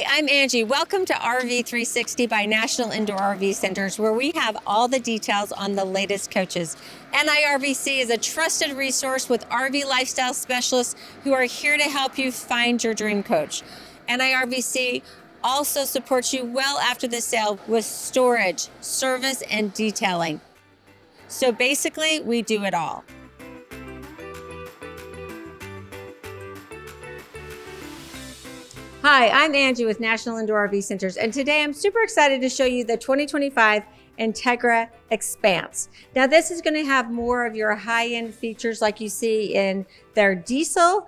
Hi, I'm Angie. Welcome to RV 360 by National Indoor RV Centers, where we have all the details on the latest coaches. NIRVC is a trusted resource with RV lifestyle specialists who are here to help you find your dream coach. NIRVC also supports you well after the sale with storage, service, and detailing. So basically, we do it all. Hi, I'm Angie with National Indoor RV Centers, and today I'm super excited to show you the 2025 Entegra Expanse. Now this is going to have more of your high-end features like you see in their diesel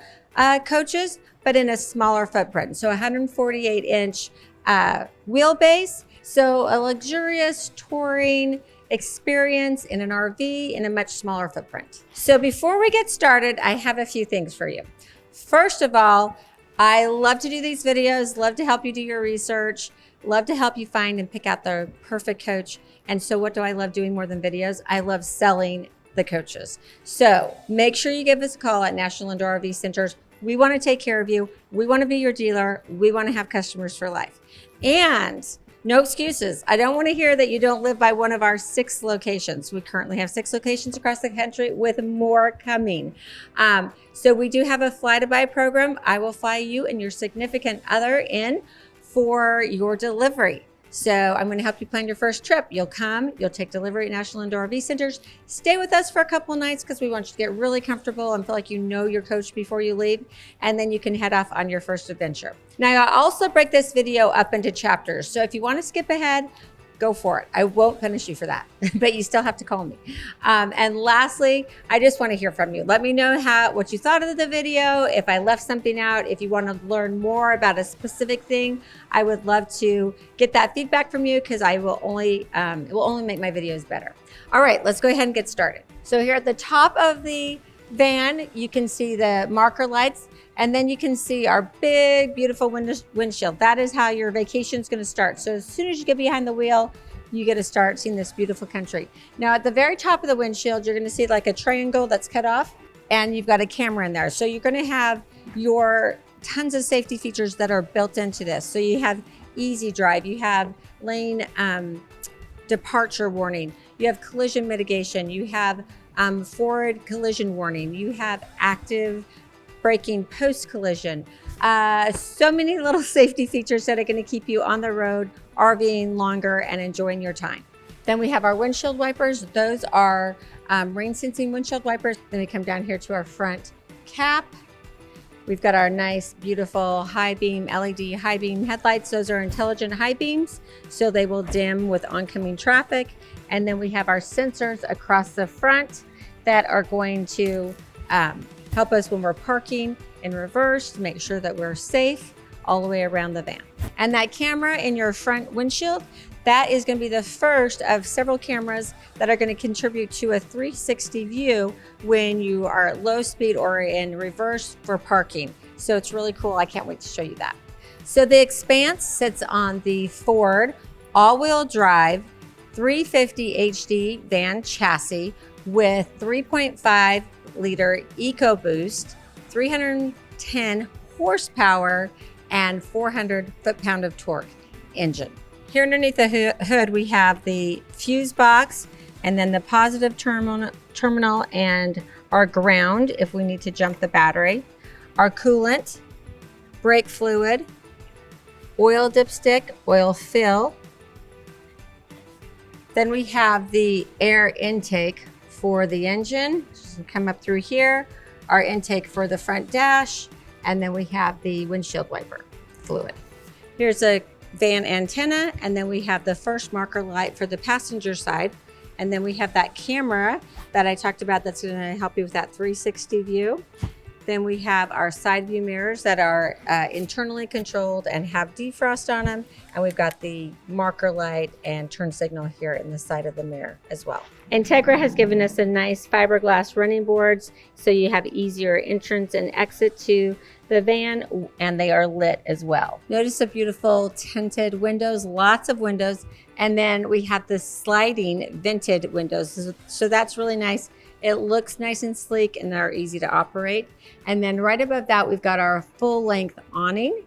coaches, but in a smaller footprint. So 148-inch wheelbase, so a luxurious touring experience in an RV in a much smaller footprint. So before we get started, I have a few things for you. First of all, I love to do these videos, love to help you do your research, love to help you find and pick out the perfect coach. And so what do I love doing more than videos? I love selling the coaches. So make sure you give us a call at National Indoor RV Centers. We want to take care of you. We want to be your dealer. We want to have customers for life. And no excuses. I don't want to hear that you don't live by one of our 6 locations. We currently have 6 locations across the country with more coming. So we do have a fly to buy program. I will fly you and your significant other in for your delivery. So I'm going to help you plan your first trip. You'll come, you'll take delivery at National Indoor RV Centers. Stay with us for a couple of nights because we want you to get really comfortable and feel like you know your coach before you leave. And then you can head off on your first adventure. Now, I also break this video up into chapters. So if you want to skip ahead, go for it. I won't punish you for that, but you still have to call me. And lastly, I just want to hear from you. Let me know what you thought of the video. If I left something out, if you want to learn more about a specific thing, I would love to get that feedback from you because it will only make my videos better. All right, let's go ahead and get started. So here at the top of the van, you can see the marker lights. And then you can see our big, beautiful windshield. That is how your vacation is going to start. So as soon as you get behind the wheel, you get to start seeing this beautiful country. Now at the very top of the windshield, you're going to see like a triangle that's cut off and you've got a camera in there. So you're going to have your tons of safety features that are built into this. So you have easy drive, you have lane departure warning, you have collision mitigation, you have forward collision warning, you have active braking post-collision. So many little safety features that are going to keep you on the road, RVing longer and enjoying your time. Then we have our windshield wipers. Those are rain sensing windshield wipers. Then we come down here to our front cap. We've got our nice, beautiful high beam, LED high beam headlights. Those are intelligent high beams, so they will dim with oncoming traffic. And then we have our sensors across the front that are going to help us when we're parking in reverse to make sure that we're safe all the way around the van. And that camera in your front windshield, that is going to be the first of several cameras that are going to contribute to a 360 view when you are at low speed or in reverse for parking. So it's really cool. I can't wait to show you that. So the Expanse sits on the Ford all-wheel drive 350 HD van chassis with 3.5 liter EcoBoost, 310 horsepower, and 400 foot-pound of torque engine. Here underneath the hood, we have the fuse box, and then the positive terminal and our ground if we need to jump the battery, our coolant, brake fluid, oil dipstick, oil fill. Then we have the air intake for the engine. So come up through here, our intake for the front dash, and then we have the windshield wiper fluid. Here's a van antenna, and then we have the first marker light for the passenger side, and then we have that camera that I talked about that's going to help you with that 360 view. Then we have our side view mirrors that are internally controlled and have defrost on them. And we've got the marker light and turn signal here in the side of the mirror as well. Entegra has given us a nice fiberglass running boards, so you have easier entrance and exit to the van, and they are lit as well. Notice the beautiful tinted windows, lots of windows. And then we have the sliding vented windows. So that's really nice. It looks nice and sleek and they're easy to operate. And then right above that, we've got our full length awning.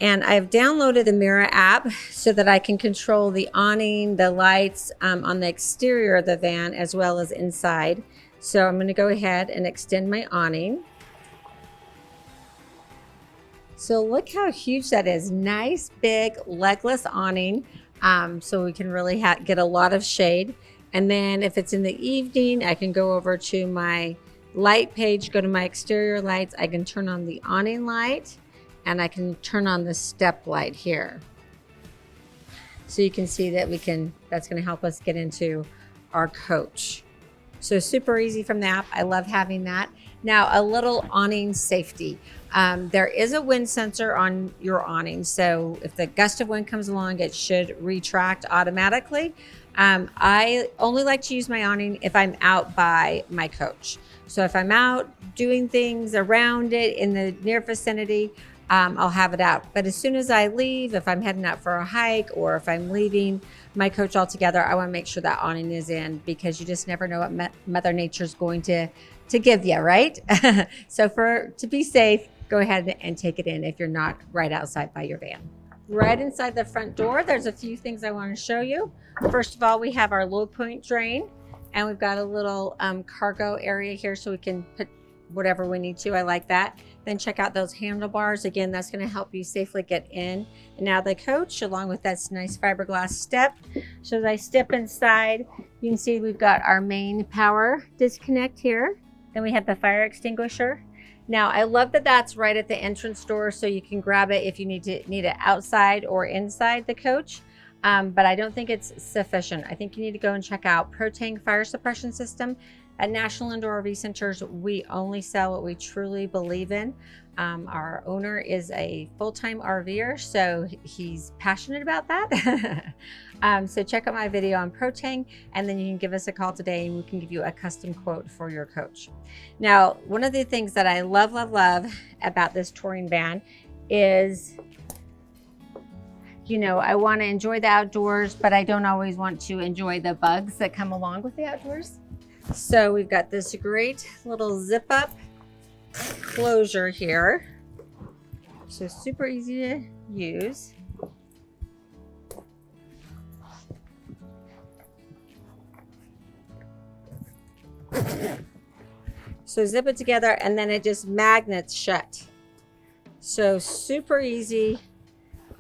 And I've downloaded the Mirror app so that I can control the awning, the lights on the exterior of the van as well as inside. So I'm going to go ahead and extend my awning. So look how huge that is. Nice, big, legless awning. So we can really get a lot of shade. And then if it's in the evening, I can go over to my light page, go to my exterior lights. I can turn on the awning light and I can turn on the step light here. So you can see that that's going to help us get into our coach. So super easy from the app. I love having that. Now a little awning safety. There is a wind sensor on your awning. So if the gust of wind comes along, it should retract automatically. I only like to use my awning if I'm out by my coach. So if I'm out doing things around it in the near vicinity, I'll have it out. But as soon as I leave, if I'm heading out for a hike or if I'm leaving my coach altogether, I want to make sure that awning is in, because you just never know what Mother Nature's going to give you, right? So to be safe, go ahead and take it in if you're not right outside by your van. Right inside the front door, there's a few things I want to show you. First of all, we have our low point drain, and we've got a little cargo area here so we can put whatever we need to. I like that. Then check out those handlebars. Again, that's going to help you safely get in and out of the coach, along with that nice fiberglass step. So as I step inside, you can see we've got our main power disconnect here. Then we have the fire extinguisher. Now I love that that's right at the entrance door, so you can grab it if you need it outside or inside the coach. But I don't think it's sufficient. I think you need to go and check out Proteng fire suppression system. At National Indoor RV Centers, we only sell what we truly believe in. Our owner is a full-time RVer, so he's passionate about that. So check out my video on Proteng, and then you can give us a call today and we can give you a custom quote for your coach. Now, one of the things that I love about this touring van is, you know, I want to enjoy the outdoors, but I don't always want to enjoy the bugs that come along with the outdoors. So we've got this great little zip up closure here. So super easy to use. So zip it together and then it just magnets shut. So super easy,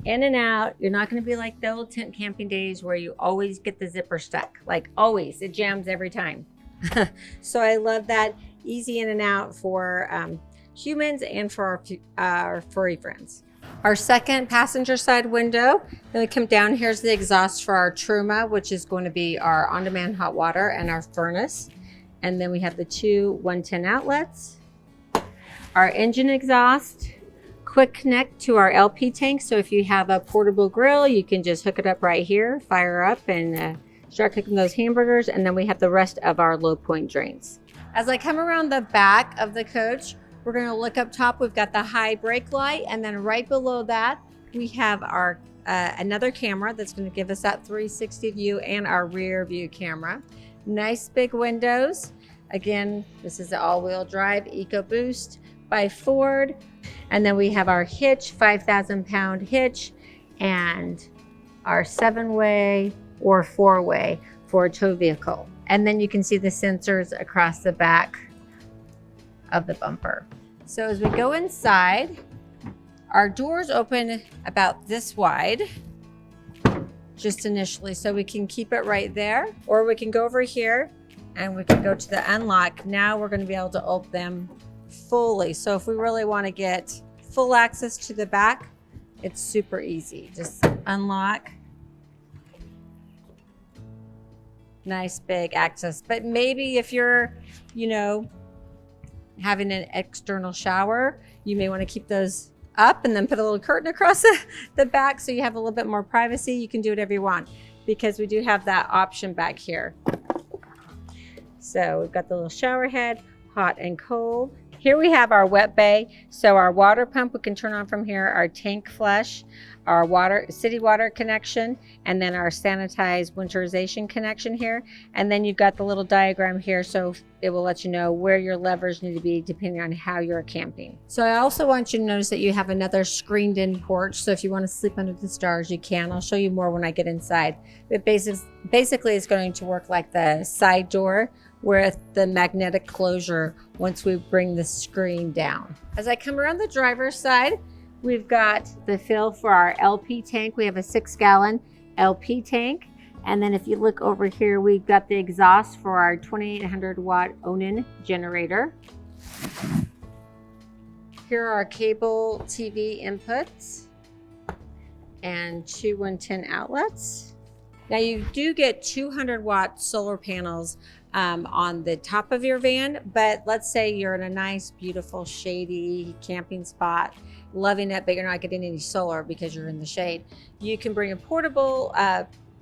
in and out. You're not going to be like the old tent camping days where you always get the zipper stuck. Like always, it jams every time. So I love that. Easy in and out for humans and for our furry friends. Our second passenger side window, then we come down. Here's the exhaust for our Truma, which is going to be our on-demand hot water and our furnace. And then we have the two 110 outlets, our engine exhaust, quick connect to our LP tank. So if you have a portable grill, you can just hook it up right here, fire up, and start cooking those hamburgers. And then we have the rest of our low point drains. As I come around the back of the coach, we're going to look up top. We've got the high brake light, and then right below that we have our another camera that's going to give us that 360 view, and our rear view camera. Nice big windows. Again, this is the all-wheel drive EcoBoost by Ford. And then we have our hitch, 5,000-pound hitch, and our 7-way or 4-way for a tow vehicle. And then you can see the sensors across the back of the bumper. So as we go inside, our doors open about this wide, just initially, so we can keep it right there, or we can go over here and we can go to the unlock. Now we're going to be able to open them fully. So if we really want to get full access to the back, it's super easy. Just unlock. Nice big access. But maybe if you're, you know, having an external shower, you may want to keep those up and then put a little curtain across the back so you have a little bit more privacy. You can do whatever you want, because we do have that option back here. So we've got the little shower head, hot and cold. Here we have our wet bay. So our water pump we can turn on from here, our tank flush. our water, city water connection, and then our sanitized winterization connection here. And then you've got the little diagram here, so it will let you know where your levers need to be depending on how you're camping. So I also want you to notice that you have another screened in porch. So if you want to sleep under the stars, you can. I'll show you more when I get inside. But basically it's going to work like the side door with the magnetic closure once we bring the screen down. As I come around the driver's side, we've got the fill for our LP tank. We have a 6-gallon LP tank. And then if you look over here, we've got the exhaust for our 2800 watt Onan generator. Here are our cable TV inputs and 2 110 outlets. Now you do get 200 watt solar panels on the top of your van, but let's say you're in a nice, beautiful, shady camping spot, loving it, but you're not getting any solar because you're in the shade. You can bring a portable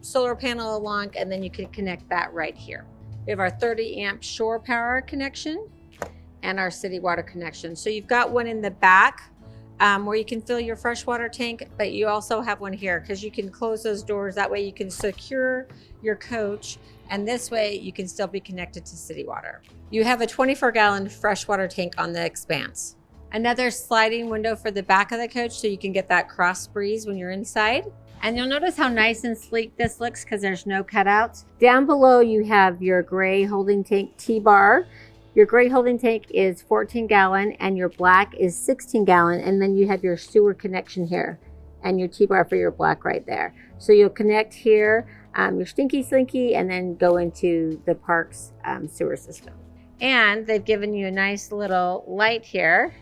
solar panel along, and then you can connect that right here. We have our 30 amp shore power connection and our city water connection. So you've got one in the back where you can fill your freshwater tank, but you also have one here because you can close those doors. That way you can secure your coach, and this way you can still be connected to city water. You have a 24-gallon freshwater tank on the Expanse. Another sliding window for the back of the coach so you can get that cross breeze when you're inside. And you'll notice how nice and sleek this looks because there's no cutouts. Down below you have your gray holding tank T-bar. Your gray holding tank is 14-gallon and your black is 16-gallon, and then you have your sewer connection here and your T-bar for your black right there. So you'll connect here, your stinky slinky, and then go into the park's sewer system. And they've given you a nice little light here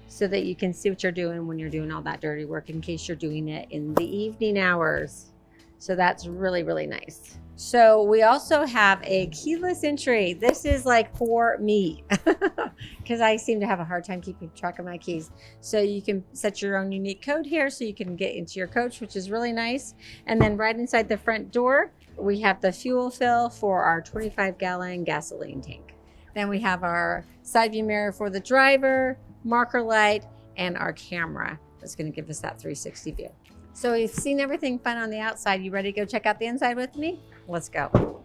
so that you can see what you're doing when you're doing all that dirty work in case you're doing it in the evening hours. So that's really, really nice. So we also have a keyless entry. This is like for me because I seem to have a hard time keeping track of my keys. So you can set your own unique code here so you can get into your coach, which is really nice. And then right inside the front door, we have the fuel fill for our 25-gallon gasoline tank. Then we have our side view mirror for the driver, marker light, and our camera that's going to give us that 360 view. So we've seen everything fun on the outside. You ready to go check out the inside with me? Let's go.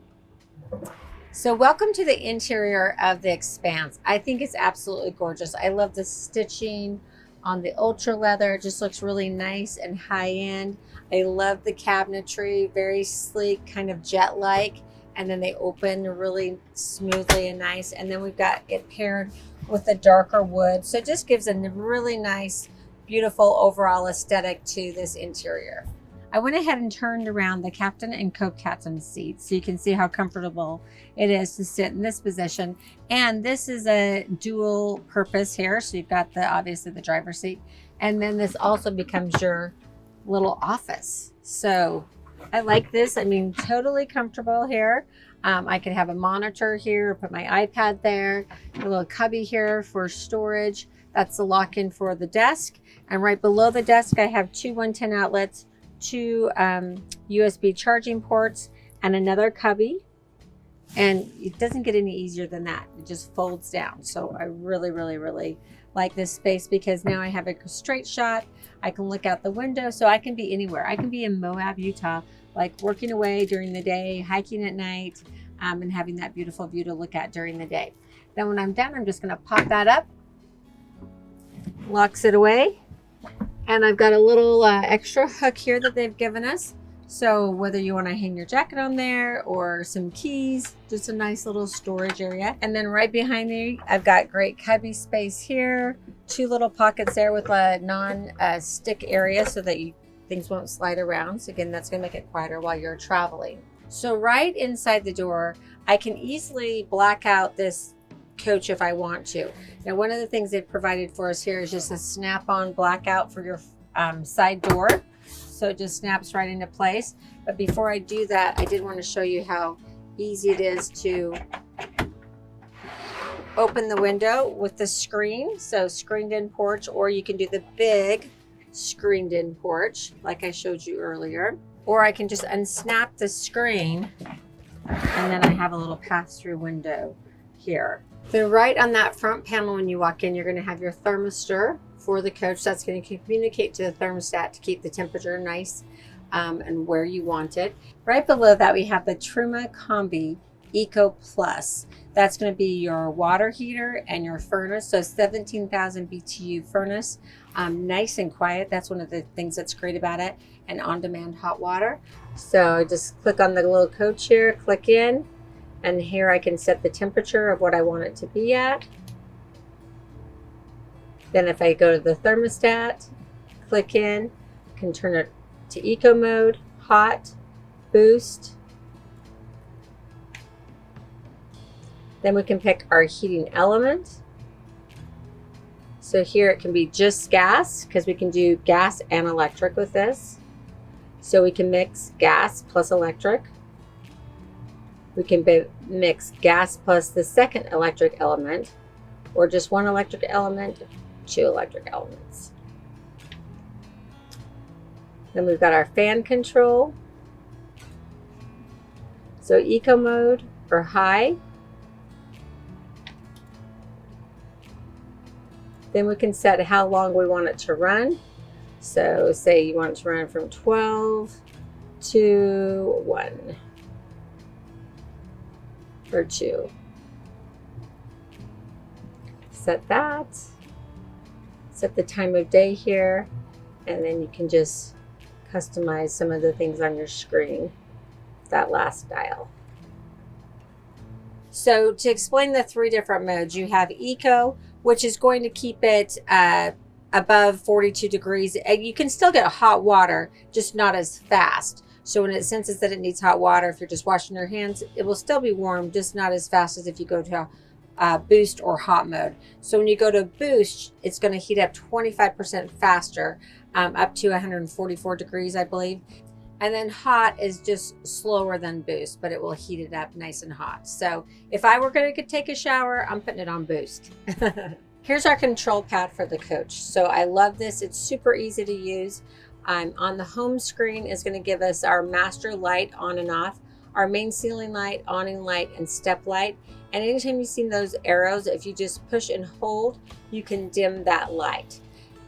So welcome to the interior of the Expanse. I think it's absolutely gorgeous. I love the stitching on the ultra leather. It just looks really nice and high end. I love the cabinetry, very sleek, kind of jet-like. And then they open really smoothly and nice. And then we've got it paired with a darker wood. So it just gives a really nice, beautiful overall aesthetic to this interior. I went ahead and turned around the captain and co-captain seats so you can see how comfortable it is to sit in this position. And this is a dual purpose here. So you've got obviously the driver's seat, and then this also becomes your little office. So I like this. I mean, totally comfortable here. I could have a monitor here, put my iPad there, a little cubby here for storage. That's the lock-in for the desk. And right below the desk, I have 2 110 outlets, 2 USB charging ports, and another cubby. And it doesn't get any easier than that. It just folds down. So I really, really, really like this space because now I have a straight shot. I can look out the window, so I can be anywhere. I can be in Moab, Utah, like working away during the day, hiking at night, and having that beautiful view to look at during the day. Then when I'm done, I'm just gonna pop that up, locks it away. And I've got a little extra hook here that they've given us. So whether you want to hang your jacket on there or some keys, just a nice little storage area. And then right behind me, I've got great cubby space here. 2 little pockets there with a non-stick area so that things won't slide around. So again, that's going to make it quieter while you're traveling. So right inside the door, I can easily black out this coach if I want to. Now, one of the things they've provided for us here is just a snap-on blackout for your side door. So it just snaps right into place. But before I do that, I did want to show you how easy it is to open the window with the screen. So screened in porch, or you can do the big screened in porch like I showed you earlier. Or I can just unsnap the screen and then I have a little pass-through window here. Then right on that front panel when you walk in, you're going to have your thermistor for the coach. That's going to communicate to the thermostat to keep the temperature nice and where you want it. Right below that, we have the Truma Combi Eco Plus. That's going to be your water heater and your furnace. So 17,000 BTU furnace, nice and quiet. That's one of the things that's great about it. And on-demand hot water. So just click on the little coach here, click in, and here I can set the temperature of what I want it to be at. Then if I go to the thermostat, click in, I can turn it to eco mode, hot, boost. Then we can pick our heating element. So here it can be just gas, because we can do gas and electric with this. So we can mix gas plus electric. We can mix gas plus the second electric element, or just one electric element, 2 electric elements. Then we've got our fan control. So eco mode or high. Then we can set how long we want it to run. So say you want it to run from 12 to 1 or 2. Set that. Set the time of day here, and then you can just customize some of the things on your screen, that last dial. So to explain the 3 different modes, you have Eco, which is going to keep it above 42 degrees. And you can still get hot water, just not as fast. So when it senses that it needs hot water, if you're just washing your hands, it will still be warm, just not as fast as if you go to boost or hot mode. So when you go to boost, it's going to heat up 25% faster, up to 144 degrees, I believe. And then hot is just slower than boost, but it will heat it up nice and hot. So if I were going to take a shower, I'm putting it on boost. Here's our control pad for the coach. So I love this. It's super easy to use. On the home screen is going to give us our master light on and off, our main ceiling light, awning light, and step light. And anytime you've seen those arrows, if you just push and hold, you can dim that light.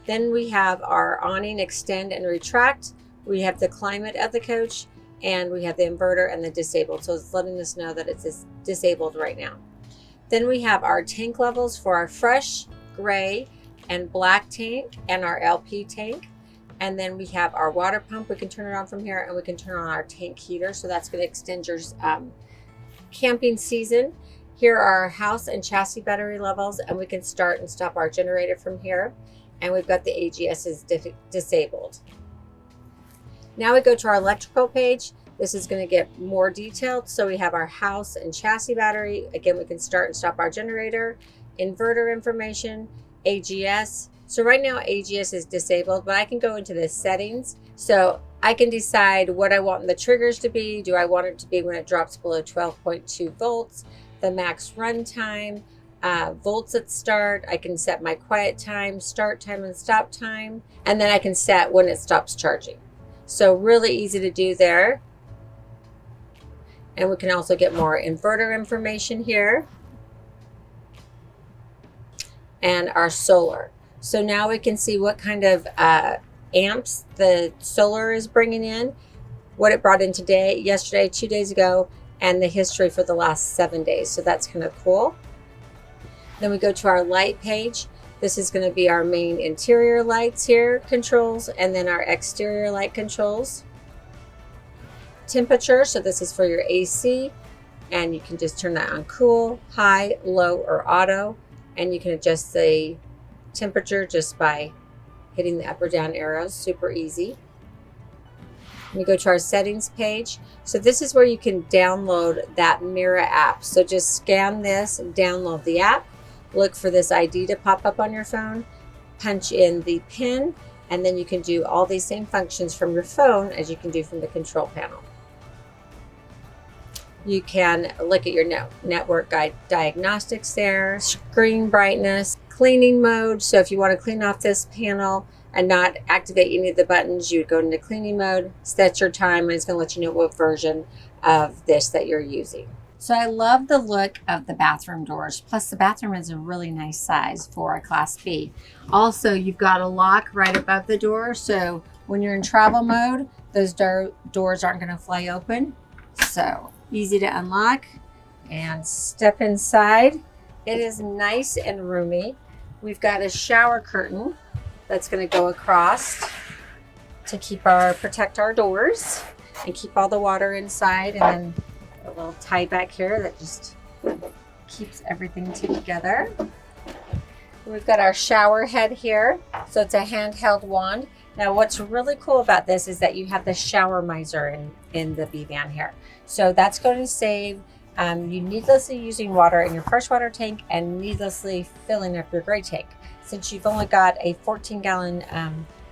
Then we have our awning extend and retract. We have the climate of the coach, and we have the inverter and the disabled. So it's letting us know that it's disabled right now. Then we have our tank levels for our fresh, gray, and black tank, and our LP tank. And then we have our water pump. We can turn it on from here, and we can turn on our tank heater. So that's going to extend your camping season. Here are our house and chassis battery levels, and we can start and stop our generator from here. And we've got the AGS is disabled. Now we go to our electrical page. This is going to get more detailed. So we have our house and chassis battery. Again, we can start and stop our generator, inverter information, AGS. So right now AGS is disabled, but I can go into the settings. So I can decide what I want the triggers to be. Do I want it to be when it drops below 12.2 volts, the max run time, volts at start. I can set my quiet time, start time, and stop time. And then I can set when it stops charging. So really easy to do there. And we can also get more inverter information here. And our solar. So now we can see what kind of amps the solar is bringing in, what it brought in today, yesterday, 2 days ago, and the history for the last 7 days. So that's kind of cool. Then we go to our light page. This is going to be our main interior lights here, controls, and then our exterior light controls. Temperature, so this is for your AC, and you can just turn that on cool, high, low, or auto, and you can adjust the temperature just by hitting the up or down arrows, super easy. We go to our settings page. So this is where you can download that Mira app. So just scan this, download the app, look for this ID to pop up on your phone, punch in the PIN, and then you can do all these same functions from your phone as you can do from the control panel. You can look at your network guide diagnostics there, screen brightness, cleaning mode. So if you want to clean off this panel and not activate any of the buttons, you would go into cleaning mode, set your time, and it's going to let you know what version of this that you're using. So I love the look of the bathroom doors. Plus the bathroom is a really nice size for a Class B. Also, you've got a lock right above the door. So when you're in travel mode, those doors aren't going to fly open. So easy to unlock and step inside. It is nice and roomy. We've got a shower curtain that's going to go across to protect our doors and keep all the water inside, and then a little tie back here that just keeps everything together. We've got our shower head here. So it's a handheld wand. Now what's really cool about this is that you have the shower miser in the B van here. So that's going to save you needlessly using water in your freshwater tank and needlessly filling up your gray tank. Since you've only got a 14-gallon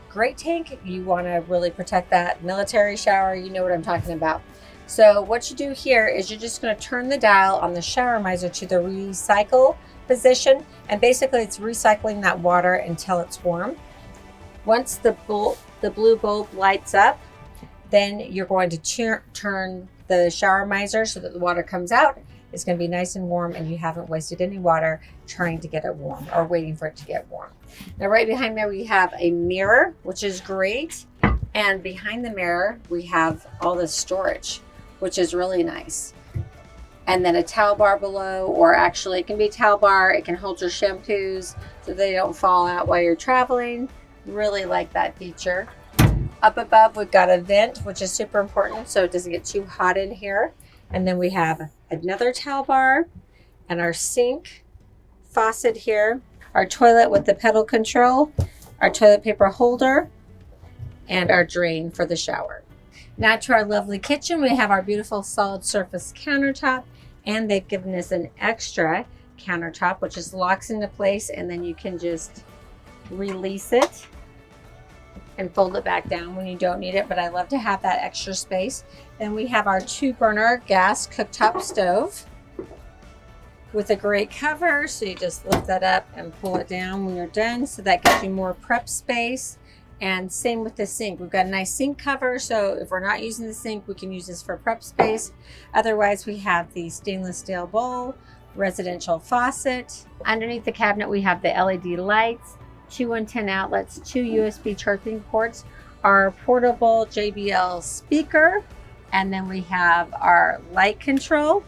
gray tank, you want to really protect that military shower. You know what I'm talking about. So what you do here is you're just going to turn the dial on the shower miser to the recycle position, and basically it's recycling that water until it's warm. Once the blue bulb lights up, then you're going to turn the shower miser so that the water comes out. It's going to be nice and warm, and you haven't wasted any water trying to get it warm or waiting for it to get warm. Now right behind there we have a mirror, which is great, and behind the mirror we have all this storage, which is really nice. And then a towel bar below, or actually it can be a towel bar. It can hold your shampoos so they don't fall out while you're traveling. Really like that feature. Up above, we've got a vent, which is super important so it doesn't get too hot in here. And then we have another towel bar and our sink, faucet here, our toilet with the pedal control, our toilet paper holder, and our drain for the shower. Now to our lovely kitchen, we have our beautiful solid surface countertop, and they've given us an extra countertop, which just locks into place, and then you can just release it and fold it back down when you don't need it, but I love to have that extra space. Then we have our 2-burner gas cooktop stove with a great cover, so you just lift that up and pull it down when you're done, so that gives you more prep space. And same with the sink. We've got a nice sink cover, so if we're not using the sink, we can use this for prep space. Otherwise, we have the stainless steel bowl, residential faucet. Underneath the cabinet, we have the LED lights, 2 110 outlets, 2 USB charging ports, our portable JBL speaker, and then we have our light control.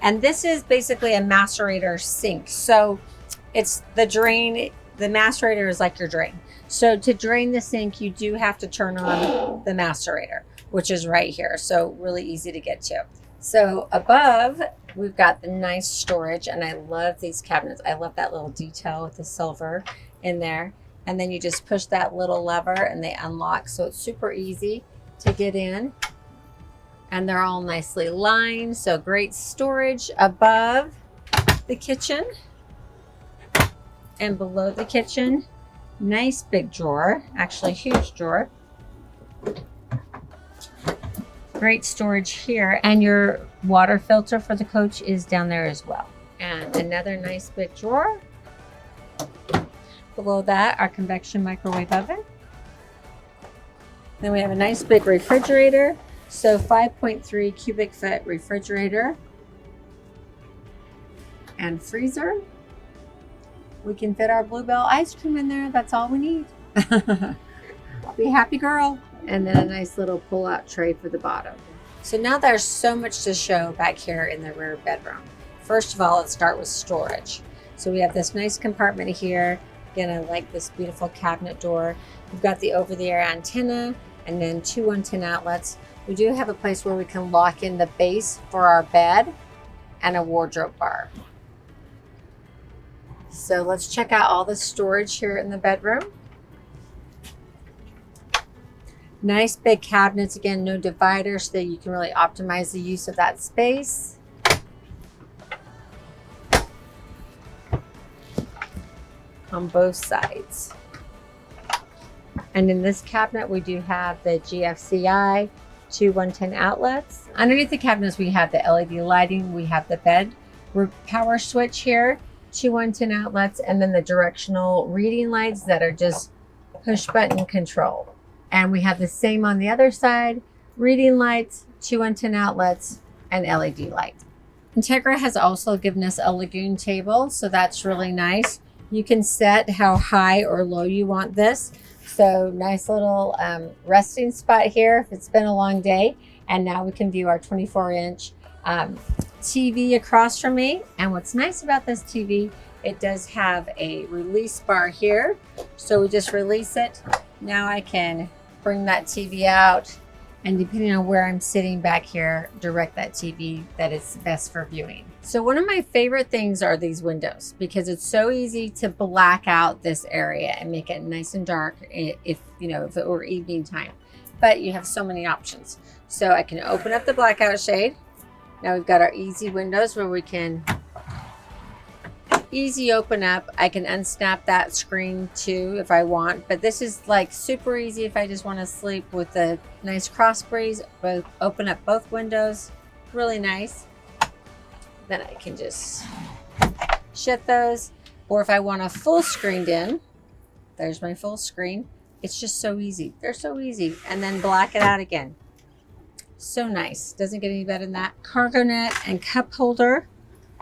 And this is basically a macerator sink. So it's the drain, the macerator is like your drain. So to drain the sink, you do have to turn on the macerator, which is right here. So really easy to get to. So above, we've got the nice storage, and I love these cabinets. I love that little detail with the silver in there. And then you just push that little lever and they unlock. So it's super easy to get in. And they're all nicely lined. So great storage above the kitchen and below the kitchen. Nice big drawer, actually huge drawer. Great storage here, and your water filter for the coach is down there as well. And another nice big drawer. Below that, our convection microwave oven. Then we have a nice big refrigerator. So 5.3 cubic foot refrigerator and freezer. We can fit our Bluebell ice cream in there. That's all we need. Be a happy girl. And then a nice little pull-out tray for the bottom. So now there's so much to show back here in the rear bedroom. First of all, let's start with storage. So we have this nice compartment here. Again, I like this beautiful cabinet door. We've got the over-the-air antenna and then 2 110 outlets. We do have a place where we can lock in the base for our bed and a wardrobe bar. So let's check out all the storage here in the bedroom. Nice big cabinets, again, no dividers, so that you can really optimize the use of that space. On both sides. And in this cabinet, we do have the GFCI 2 110 outlets. Underneath the cabinets, we have the LED lighting, we have the bed power switch here, 2 110 outlets, and then the directional reading lights that are just push button control. And we have the same on the other side, reading lights, 2 110 outlets, and LED light. Entegra has also given us a lagoon table, so that's really nice. You can set how high or low you want this. So nice little resting spot here if it's been a long day. And now we can view our 24-inch TV across from me. And what's nice about this TV, it does have a release bar here. So we just release it. Now I can bring that TV out, and depending on where I'm sitting back here, direct that TV that is best for viewing. So one of my favorite things are these windows, because it's so easy to black out this area and make it nice and dark if it were evening time. But you have so many options. So I can open up the blackout shade. Now we've got our easy windows where we can easy open up. I can unsnap that screen too if I want, but this is like super easy if I just want to sleep with a nice cross breeze. Both open up both windows, really nice. Then I can just shut those, or if I want a full screened in, there's my full screen. It's just so easy. They're so easy. And then black it out again. So nice. Doesn't get any better than that. Cargo net and cup holder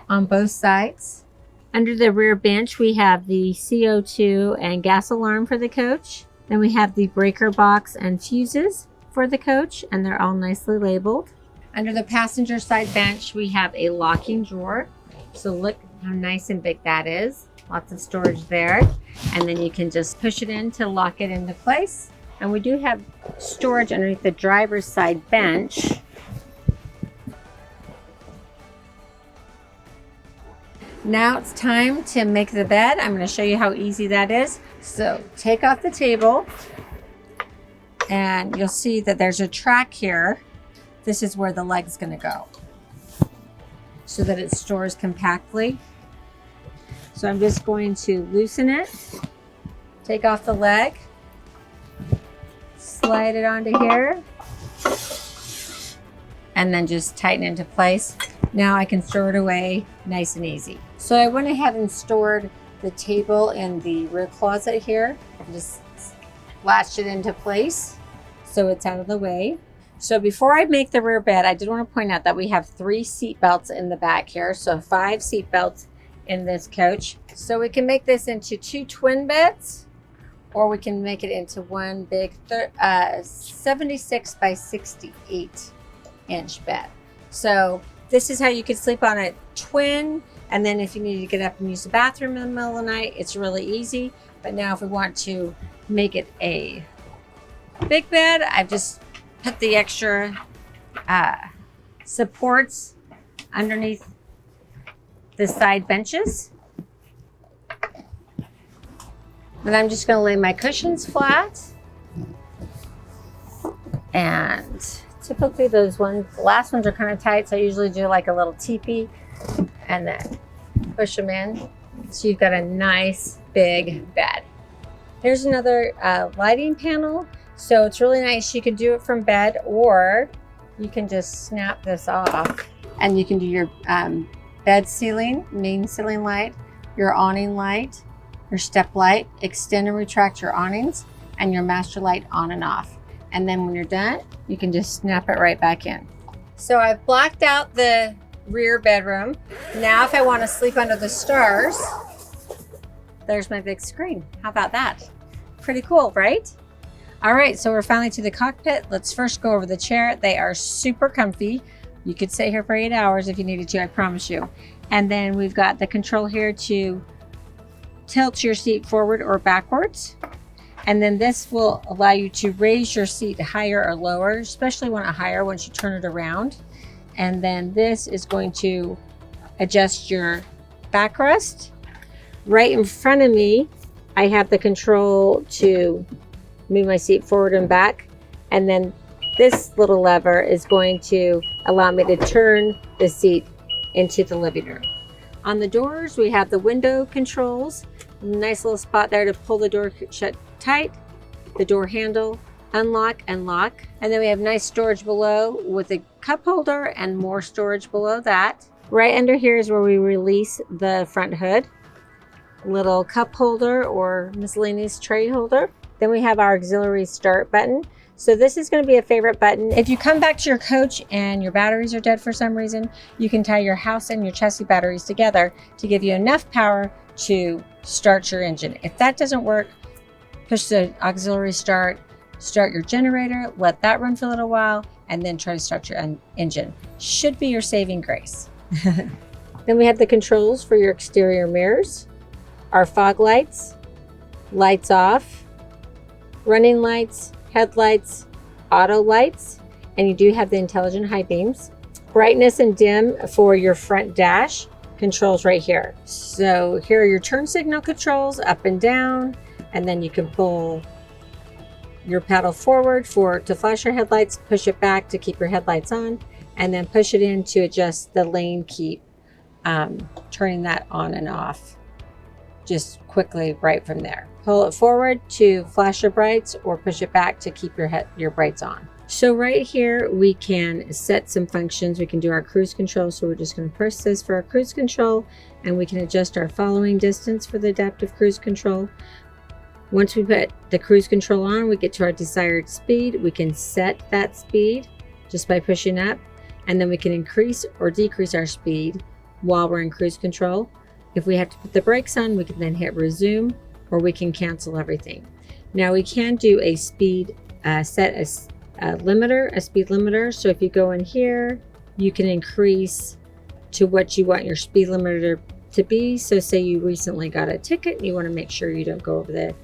on both sides. Under the rear bench, we have the CO2 and gas alarm for the coach. Then we have the breaker box and fuses for the coach, and they're all nicely labeled. Under the passenger side bench, we have a locking drawer. So look how nice and big that is. Lots of storage there. And then you can just push it in to lock it into place. And we do have storage underneath the driver's side bench. Now it's time to make the bed. I'm going to show you how easy that is. So take off the table, and you'll see that there's a track here. This is where the leg's going to go, so that it stores compactly. So I'm just going to loosen it, take off the leg, slide it onto here, and then just tighten into place. Now I can store it away nice and easy. So I went ahead and stored the table in the rear closet here. I just latched it into place so it's out of the way. So before I make the rear bed, I did want to point out that we have 3 seat belts in the back here. So 5 seat belts in this coach. So we can make this into 2 twin beds, or we can make it into one big 76 by 68 inch bed. So this is how you could sleep on a twin, and then if you need to get up and use the bathroom in the middle of the night, it's really easy. But now if we want to make it a big bed, I've just put the extra supports underneath the side benches. Then I'm just going to lay my cushions flat. And typically those ones, the last ones are kind of tight, so I usually do like a little teepee and then push them in. So you've got a nice big bed. Here's another lighting panel. So it's really nice. You can do it from bed, or you can just snap this off and you can do your bed ceiling, main ceiling light, your awning light, your step light, extend and retract your awnings, and your master light on and off. And then when you're done, you can just snap it right back in. So I've blacked out the rear bedroom. Now if I want to sleep under the stars, there's my big screen. How about that? Pretty cool, right? All right, so we're finally to the cockpit. Let's first go over the chair. They are super comfy. You could sit here for 8 hours if you needed to, I promise you. And then we've got the control here to tilt your seat forward or backwards. And then this will allow you to raise your seat higher or lower, especially want it higher once you turn it around. And then this is going to adjust your backrest. Right in front of me, I have the control to move my seat forward and back. And then this little lever is going to allow me to turn the seat into the living room. On the doors, we have the window controls. Nice little spot there to pull the door shut tight, the door handle, unlock and lock. And then we have nice storage below with a cup holder and more storage below that. Right under here is where we release the front hood. Little cup holder or miscellaneous tray holder. Then we have our auxiliary start button. So this is going to be a favorite button. If you come back to your coach and your batteries are dead for some reason, you can tie your house and your chassis batteries together to give you enough power to start your engine. If that doesn't work, push the auxiliary start your generator, let that run for a little while, and then try to start your engine. Should be your saving grace. Then we have the controls for your exterior mirrors, our fog lights, lights off, running lights, headlights, auto lights, and you do have the intelligent high beams. Brightness and dim for your front dash controls right here. So here are your turn signal controls, up and down, and then you can pull your paddle forward to flash your headlights, push it back to keep your headlights on, and then push it in to adjust the lane keep, turning that on and off just quickly right from there. Pull it forward to flash your brights or push it back to keep your brights on. So right here, we can set some functions. We can do our cruise control. So we're just going to press this for our cruise control, and we can adjust our following distance for the adaptive cruise control. Once we put the cruise control on, we get to our desired speed. We can set that speed just by pushing up, and then we can increase or decrease our speed while we're in cruise control. If we have to put the brakes on, we can then hit resume, or we can cancel everything. Now we can do a speed set a speed limiter. So if you go in here, you can increase to what you want your speed limiter to be. So say you recently got a ticket and you want to make sure you don't go over the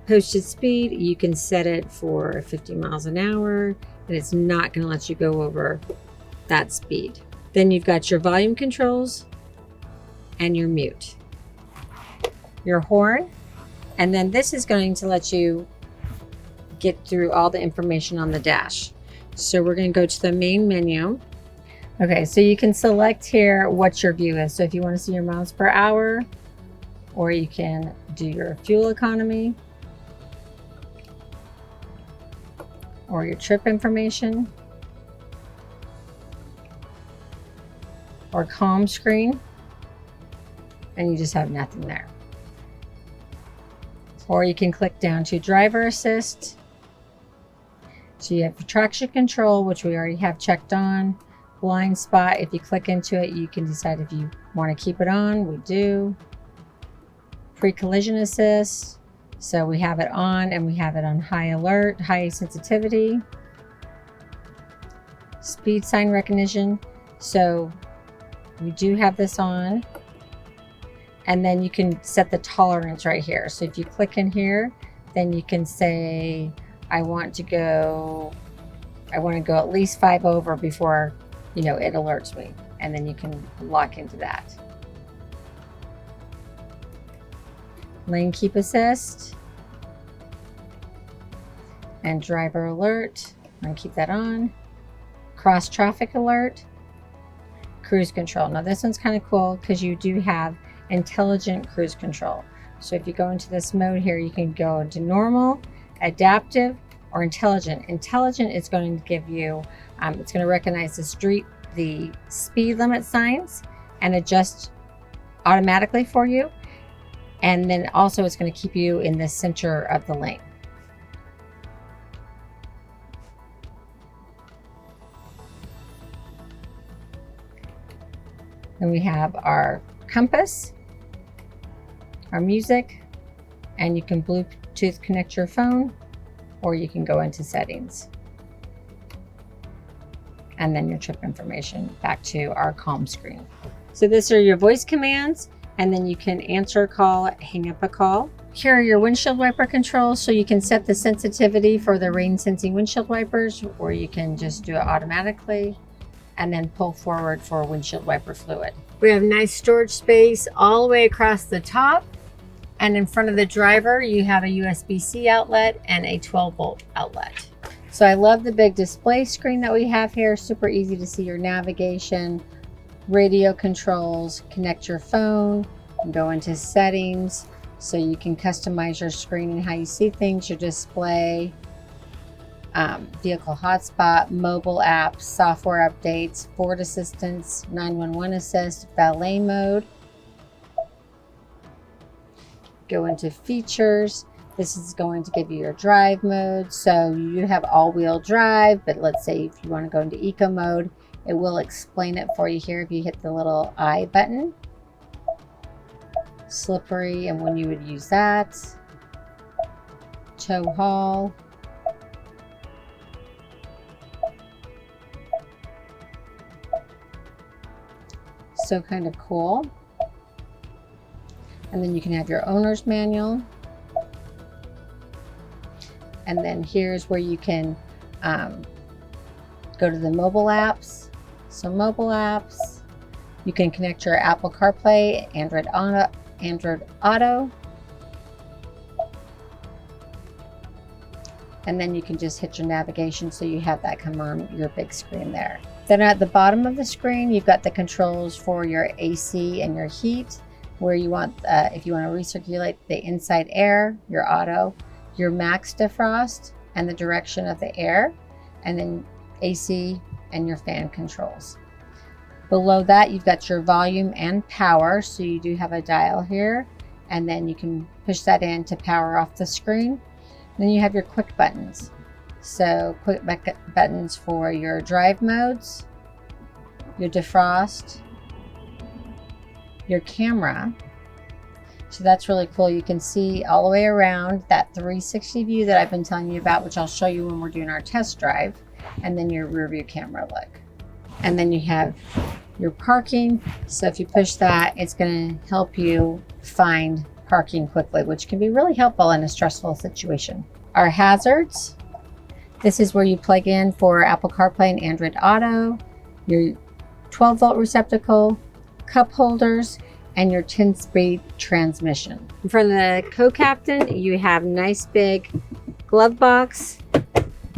posted speed, you can set it for 50 miles an hour, and it's not going to let you go over that speed. Then you've got your volume controls and your mute, your horn, and then this is going to let you get through all the information on the dash. So we're going to go to the main menu. Okay, so you can select here what your view is. So if you want to see your miles per hour, or you can do your fuel economy, or your trip information, or calm screen, and you just have nothing there. Or you can click down to driver assist. So you have traction control, which we already have checked on. Blind spot, if you click into it, you can decide if you want to keep it on. We do. Pre-collision assist, so we have it on, and we have it on high alert, high sensitivity. Speed sign recognition, so we do have this on. And then you can set the tolerance right here. So if you click in here, then you can say, I want to go at least 5 over before, it alerts me. And then you can lock into that. Lane keep assist and driver alert. I'm going to keep that on. Cross traffic alert. Cruise control. Now this one's kind of cool because you do have intelligent cruise control. So if you go into this mode here, you can go into normal, adaptive, or intelligent. Intelligent is going to give you, it's going to recognize the speed limit signs and adjust automatically for you. And then also it's going to keep you in the center of the lane. Then we have our compass, our music, and you can Bluetooth connect your phone, or you can go into settings. And then your trip information back to our calm screen. So these are your voice commands, and then you can answer a call, hang up a call. Here are your windshield wiper controls, so you can set the sensitivity for the rain sensing windshield wipers, or you can just do it automatically, and then pull forward for windshield wiper fluid. We have nice storage space all the way across the top, and in front of the driver you have a USB-C outlet and a 12-volt outlet. So I love the big display screen that we have here. Super easy to see your navigation, radio controls, connect your phone, and go into settings so you can customize your screen and how you see things, your display, vehicle hotspot, mobile apps, software updates, Ford assistance, 911 assist, valet mode. Go into features. This is going to give you your drive mode. So you have all-wheel drive, but let's say if you want to go into eco mode, it will explain it for you here if you hit the little I button. Slippery, and when you would use that. Tow haul. So kind of cool. And then you can have your owner's manual. And then here's where you can go to the mobile apps. So mobile apps, you can connect your Apple CarPlay, Android Auto. And then you can just hit your navigation so you have that come on your big screen there. Then at the bottom of the screen, you've got the controls for your AC and your heat, where you want, if you want to recirculate the inside air, your auto, your max defrost, and the direction of the air, and then AC and your fan controls. Below that, you've got your volume and power. So you do have a dial here, and then you can push that in to power off the screen. Then you have your quick buttons. So quick buttons for your drive modes, your defrost, your camera. So that's really cool. You can see all the way around that 360 view that I've been telling you about, which I'll show you when we're doing our test drive, and then your rear view camera look. And then you have your parking. So if you push that, it's going to help you find parking quickly, which can be really helpful in a stressful situation. Our hazards. This is where you plug in for Apple CarPlay and Android Auto, your 12-volt receptacle, cup holders, and your 10-speed transmission. For the co-captain, you have nice big glove box,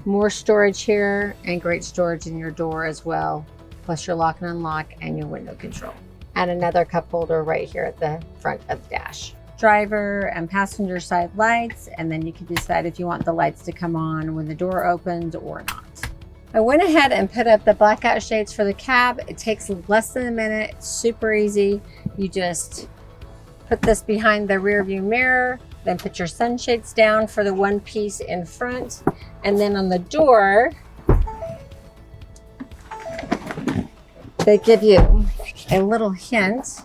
more storage here, and great storage in your door as well, plus your lock and unlock and your window control. And another cup holder right here at the front of the dash. Driver and passenger side lights, and then you can decide if you want the lights to come on when the door opens or not. I went ahead and put up the blackout shades for the cab. It takes less than a minute. It's super easy. You just put this behind the rear view mirror, then put your sunshades down for the one piece in front, and then on the door, they give you a little hint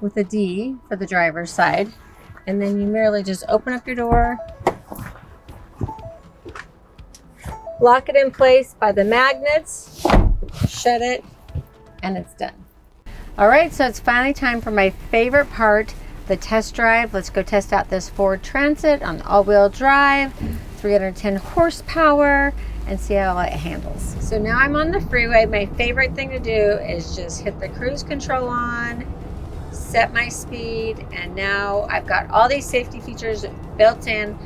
with a D for the driver's side, and then you merely just open up your door, lock it in place by the magnets, shut it, and it's done. All right, so it's finally time for my favorite part, the test drive. Let's go test out this Ford Transit on all-wheel drive, 310 horsepower, and see how it handles. So now I'm on the freeway. My favorite thing to do is just hit the cruise control on, set my speed, and now I've got all these safety features built in.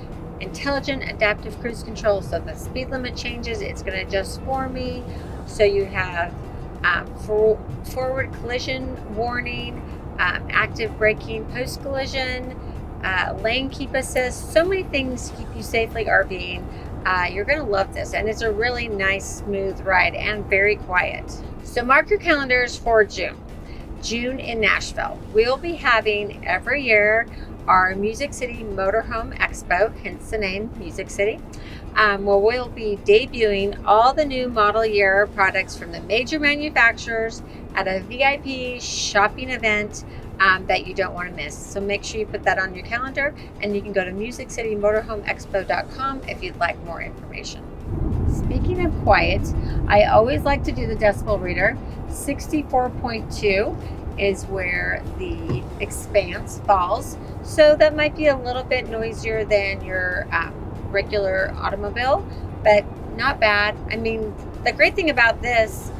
Intelligent adaptive cruise control, so if the speed limit changes, it's going to adjust for me. So you have forward collision warning, active braking post collision, lane keep assist, so many things to keep you safely RVing. You're going to love this, and it's a really nice smooth ride and very quiet. So mark your calendars for June in Nashville. We'll be having every year our Music City Motorhome Expo, hence the name Music City, where we'll be debuting all the new model year products from the major manufacturers at a VIP shopping event that you don't want to miss. So make sure you put that on your calendar, and you can go to musiccitymotorhomeexpo.com if you'd like more information. Speaking of quiet, I always like to do the decibel reader. 64.2 is where the Expanse falls. So that might be a little bit noisier than your regular automobile, but not bad. I mean, the great thing about this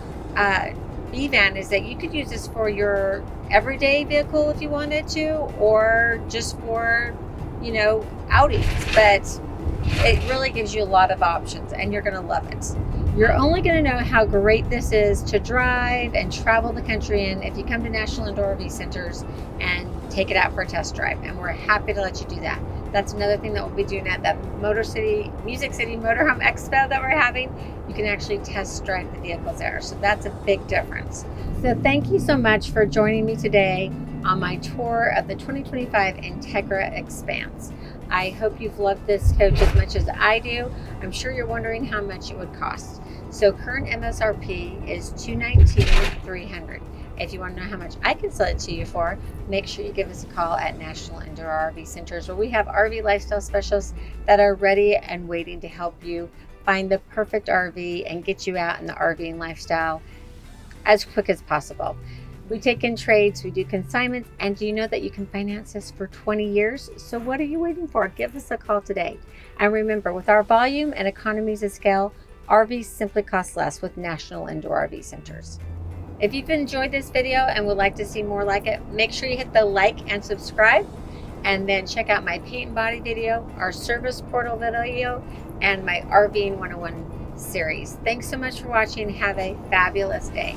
B van is that you could use this for your everyday vehicle if you wanted to, or just for, you know, outings. But it really gives you a lot of options, and you're going to love it. You're only going to know how great this is to drive and travel the country in if you come to National Indoor RV Centers and take it out for a test drive, and we're happy to let you do that. That's another thing that we'll be doing at that Music City Motorhome Expo that we're having. You can actually test drive the vehicles there, so that's a big difference. So thank you so much for joining me today on my tour of the 2025 Entegra Expanse. I hope you've loved this coach as much as I do. I'm sure you're wondering how much it would cost. So current MSRP is $219,300. If you want to know how much I can sell it to you for, make sure you give us a call at National Indoor RV Centers, where we have RV lifestyle specialists that are ready and waiting to help you find the perfect RV and get you out in the RVing lifestyle as quick as possible. We take in trades, we do consignments, and do you know that you can finance this for 20 years? So what are you waiting for? Give us a call today. And remember, with our volume and economies of scale, RVs simply cost less with National Indoor RV Centers. If you've enjoyed this video and would like to see more like it, make sure you hit the like and subscribe, and then check out my paint and body video, our service portal video, and my RVing 101 series. Thanks so much for watching. Have a fabulous day.